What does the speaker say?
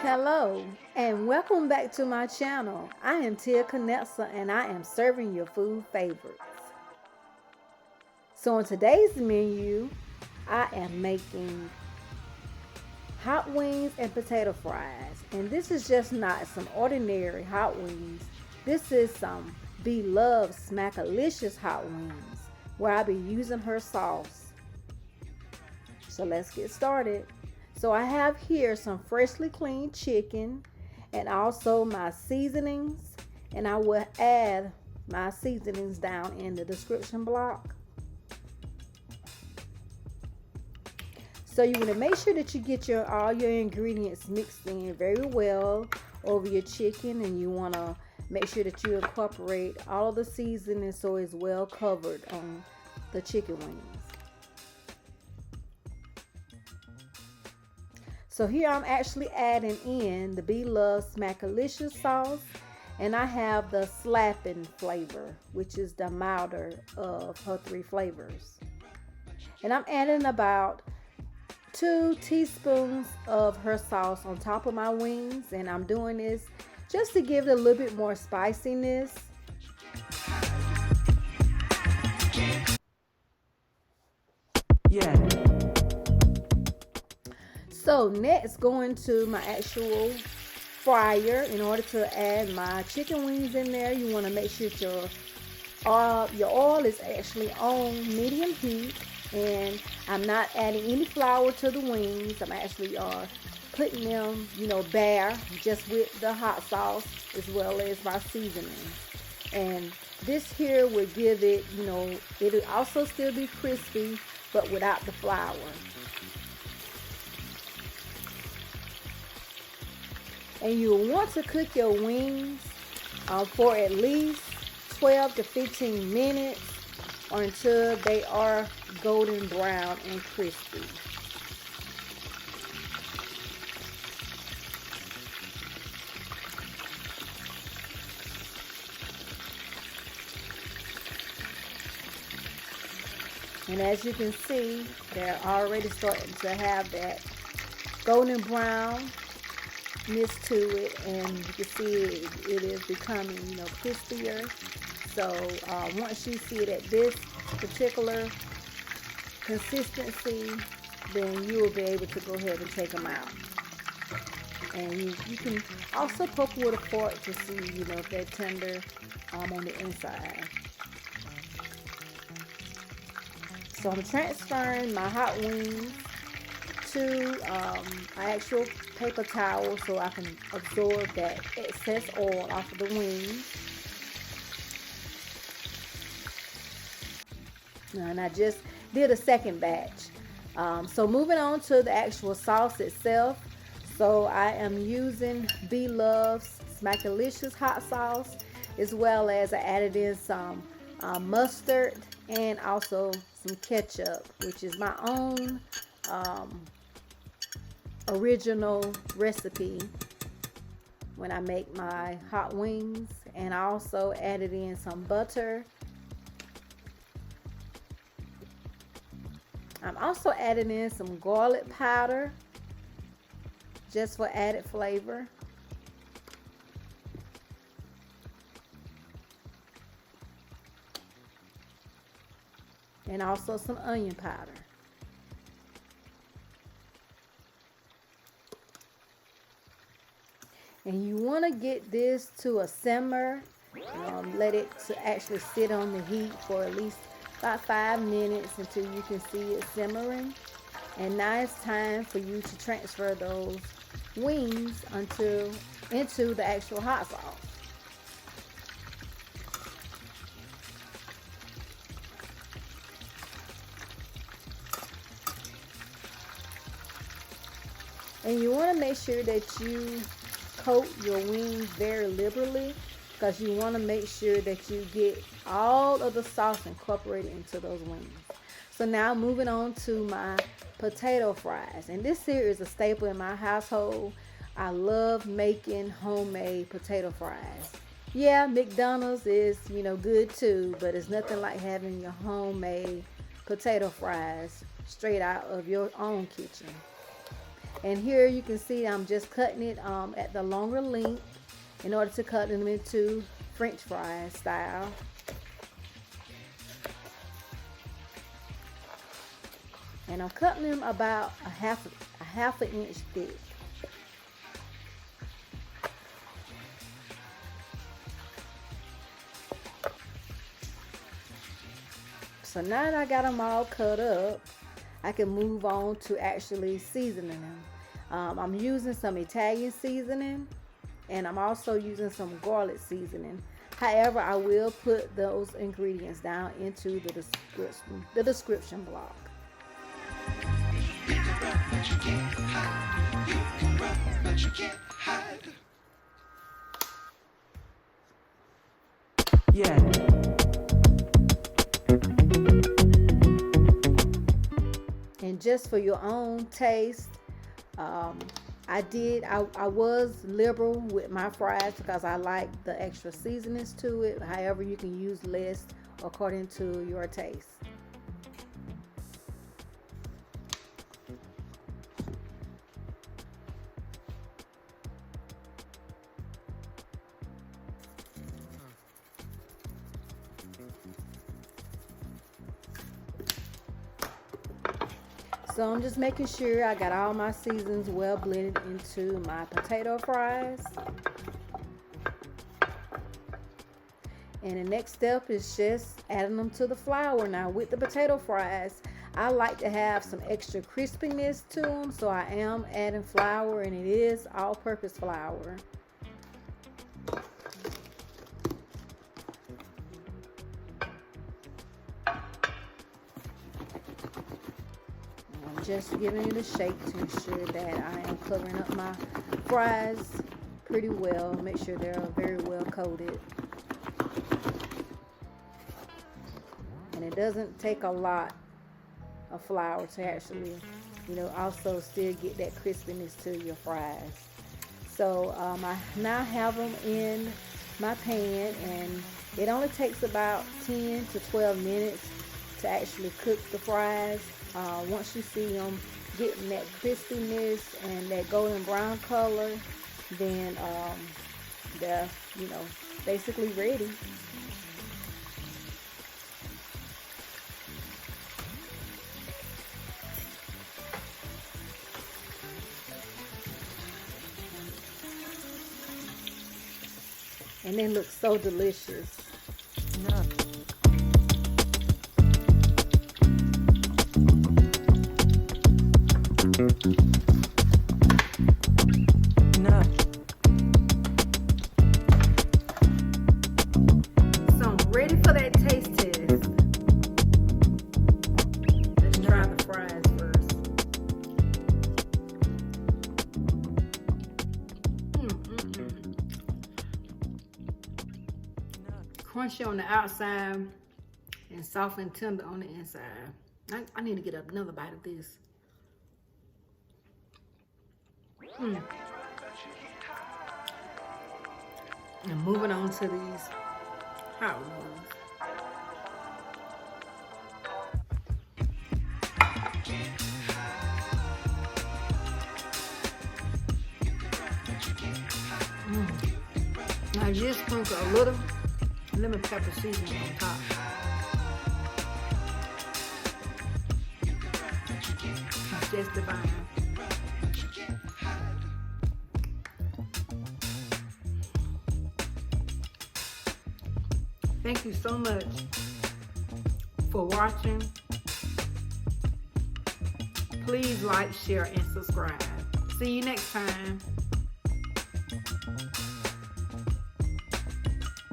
Hello and welcome back to my channel. I am Tia Canessa and I am serving your food favorites. So on today's menu, I am making hot wings and potato fries. And this is just not some ordinary hot wings. This is some Bloves Smackalicious Hot Wings where I'll be using her sauce. So let's get started. So I have here some freshly cleaned chicken and also my seasonings, and I will add my seasonings down in the description block. So you want to make sure that you get all your ingredients mixed in very well over your chicken, and you want to make sure that you incorporate all of the seasonings so it's well covered on the chicken wings. So here I'm actually adding in the Bloves Smackalicious sauce, and I have the slapping flavor, which is the milder of her three flavors. And I'm adding about 2 teaspoons of her sauce on top of my wings, and I'm doing this just to give it a little bit more spiciness. Yeah. So next, going to my actual fryer. In order to add my chicken wings in there, you want to make sure your oil is actually on medium heat, and I'm not adding any flour to the wings. I'm actually putting them, bare, just with the hot sauce as well as my seasonings. And this here will give it, it'll also still be crispy, but without the flour. And you'll want to cook your wings for at least 12 to 15 minutes or until they are golden brown and crispy. And as you can see, they're already starting to have that golden brown to it, and you can see it is becoming crispier. So once you see it at this particular consistency, then you will be able to go ahead and take them out. And you can also poke with a fork to see if they're tender on the inside. So I'm transferring my hot wings to an actual paper towel so I can absorb that excess oil off of the wings. And I just did a second batch. So moving on to the actual sauce itself. So I am using Bloves Smackalicious Hot Sauce, as well as I added in some mustard and also some ketchup, which is my own original recipe when I make my hot wings. And I also added in some butter. I'm also adding in some garlic powder just for added flavor. And also some onion powder. And you want to get this to a simmer. Let it to actually sit on the heat for at least about 5 minutes until you can see it simmering. And now it's time for you to transfer those wings into the actual hot sauce. And you want to make sure that you coat your wings very liberally, because you want to make sure that you get all of the sauce incorporated into those wings. So now moving on to my potato fries, and this here is a staple in my household. I love making homemade potato fries. Yeah, McDonald's is good too, but it's nothing like having your homemade potato fries straight out of your own kitchen. And here you can see I'm just cutting it at the longer length in order to cut them into French fries style. And I'm cutting them about a half an inch thick. So now that I got them all cut up, I can move on to actually seasoning them. I'm using some Italian seasoning, and I'm also using some garlic seasoning. However, I will put those ingredients down into the description block. Yeah. And just for your own taste, I was liberal with my fries because I like the extra seasonings to it. However, you can use less according to your taste. So I'm just making sure I got all my seasonings well blended into my potato fries. And the next step is just adding them to the flour. Now with the potato fries, I like to have some extra crispiness to them, so I am adding flour, and it is all-purpose flour. Just giving it a shake to ensure that I am covering up my fries pretty well. Make sure they're very well coated. And it doesn't take a lot of flour to actually, also still get that crispiness to your fries. So I now have them in my pan, and it only takes about 10 to 12 minutes to actually cook the fries. Once you see them getting that crispiness and that golden brown color, then they're basically ready. And they look so delicious. Yeah. No. So I'm ready for that taste test. Let's try the fries first. Crunchy on the outside and soft and tender on the inside. I need to get another bite of this. And moving on to these hot ones. I just sprinkle a little lemon pepper seasoning on top. It's just divine. Thank you so much for watching. Please like, share, and subscribe. See you next time.